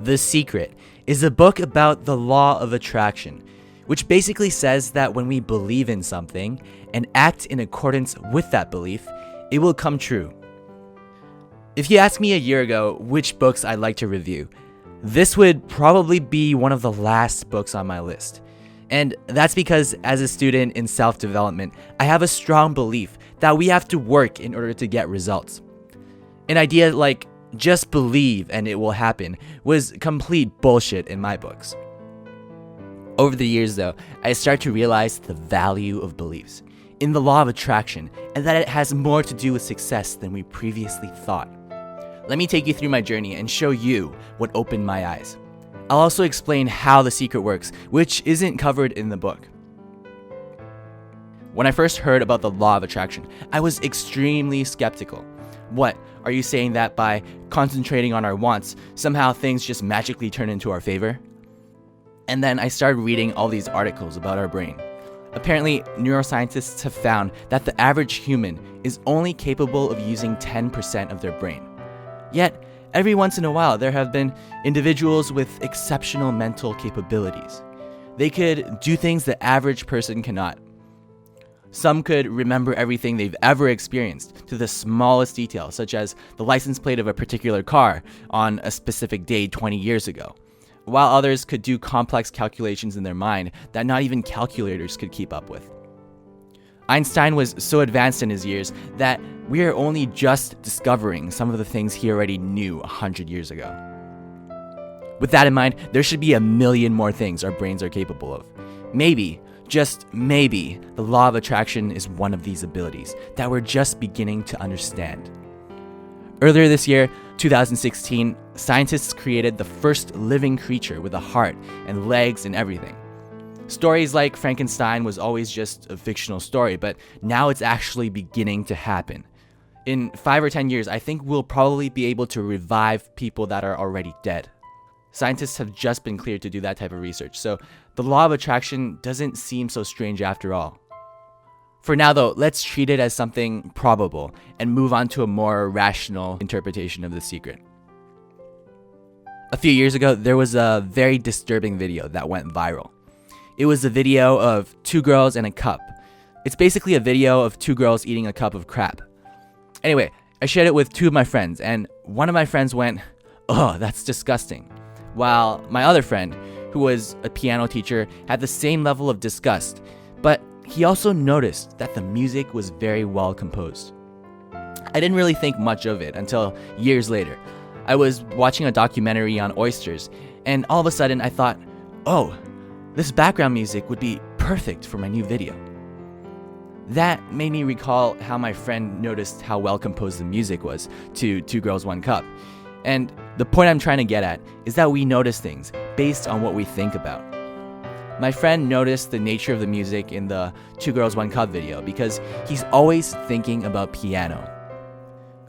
The Secret is a book about the law of attraction, which basically says that when we believe in something and act in accordance with that belief, it will come true. If you asked me a year ago which books I'd like to review, this would probably be one of the last books on my list. And that's because as a student in self-development, I have a strong belief that we have to work in order to get results. An idea like just believe and it will happen was complete bullshit in my books. Over the years though, I start to realize the value of beliefs in the law of attraction and that it has more to do with success than we previously thought. Let me take you through my journey and show you what opened my eyes. I'll also explain how The Secret works, which isn't covered in the book. When I first heard about the law of attraction, I was extremely skeptical. What, are you saying that by concentrating on our wants, somehow things just magically turn into our favor? And then I started reading all these articles about our brain. Apparently, neuroscientists have found that the average human is only capable of using 10% of their brain. Yet, every once in a while, there have been individuals with exceptional mental capabilities. They could do things the average person cannot. Some could remember everything they've ever experienced to the smallest detail, such as the license plate of a particular car on a specific day 20 years ago, while others could do complex calculations in their mind that not even calculators could keep up with. Einstein was so advanced in his years that we are only just discovering some of the things he already knew 100 years ago. With that in mind, there should be a million more things our brains are capable of. Maybe, just maybe, the law of attraction is one of these abilities that we're just beginning to understand. Earlier this year, 2016, scientists created the first living creature with a heart and legs and everything. Stories like Frankenstein was always just a fictional story, but now it's actually beginning to happen. In 5 or 10 years, I think we'll probably be able to revive people that are already dead. Scientists have just been cleared to do that type of research, so the law of attraction doesn't seem so strange after all. For now though, let's treat it as something probable and move on to a more rational interpretation of The Secret. A few years ago, there was a very disturbing video that went viral. It was a video of 2 girls and a cup. It's basically a video of 2 girls eating a cup of crap. Anyway, I shared it with 2 of my friends, and one of my friends went, "Oh, that's disgusting," while my other friend, who was a piano teacher, had the same level of disgust, but he also noticed that the music was very well composed. I didn't really think much of it until years later. I was watching a documentary on oysters, and all of a sudden I thought, oh, this background music would be perfect for my new video. That made me recall how my friend noticed how well composed the music was to 2 Girls, 1 Cup. And the point I'm trying to get at is that we notice things based on what we think about. My friend noticed the nature of the music in the 2 Girls, 1 Cup video because he's always thinking about piano.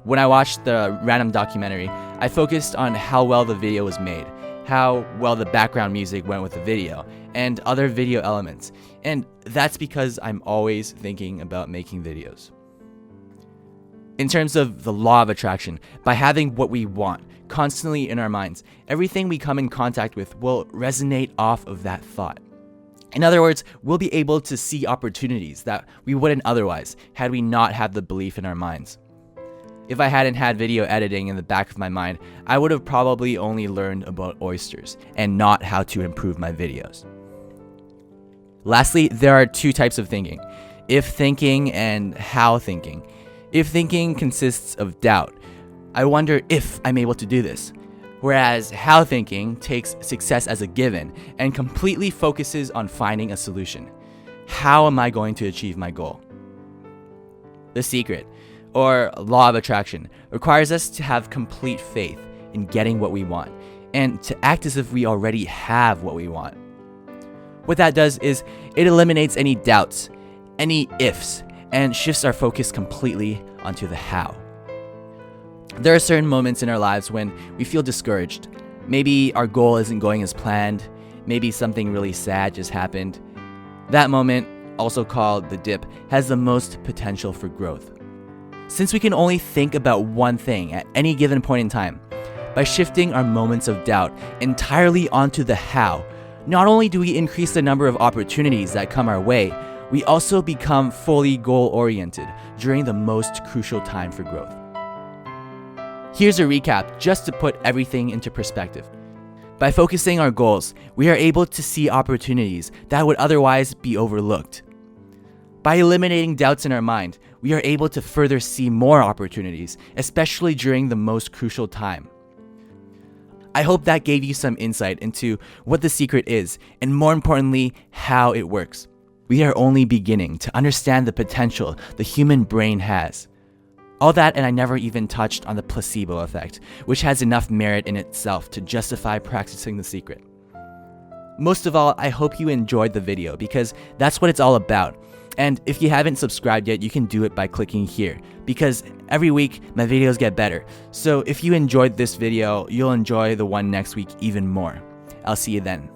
When I watched the random documentary, I focused on how well the video was made, how well the background music went with the video, and other video elements. And that's because I'm always thinking about making videos. In terms of the law of attraction, by having what we want constantly in our minds, everything we come in contact with will resonate off of that thought. In other words, we'll be able to see opportunities that we wouldn't otherwise had we not had the belief in our minds. If I hadn't had video editing in the back of my mind, I would have probably only learned about oysters and not how to improve my videos. Lastly, there are 2 types of thinking: if thinking and how thinking. If thinking consists of doubt, I wonder if I'm able to do this. Whereas how thinking takes success as a given and completely focuses on finding a solution. How am I going to achieve my goal? The Secret, or law of attraction, requires us to have complete faith in getting what we want and to act as if we already have what we want. What that does is it eliminates any doubts, any ifs, and shifts our focus completely onto the how. There are certain moments in our lives when we feel discouraged. Maybe our goal isn't going as planned. Maybe something really sad just happened. That moment, also called the dip, has the most potential for growth. Since we can only think about one thing at any given point in time, By shifting our moments of doubt entirely onto the how, not only do we increase the number of opportunities that come our way, we also become fully goal-oriented during the most crucial time for growth. Here's a recap just to put everything into perspective. By focusing our goals, we are able to see opportunities that would otherwise be overlooked. By eliminating doubts in our mind, we are able to further see more opportunities, especially during the most crucial time. I hope that gave you some insight into what the secret is, and more importantly, how it works. We are only beginning to understand the potential the human brain has. All that, and I never even touched on the placebo effect, which has enough merit in itself to justify practicing the secret. Most of all, I hope you enjoyed the video because that's what it's all about. And if you haven't subscribed yet, you can do it by clicking here, because every week my videos get better. So if you enjoyed this video, you'll enjoy the one next week even more. I'll see you then.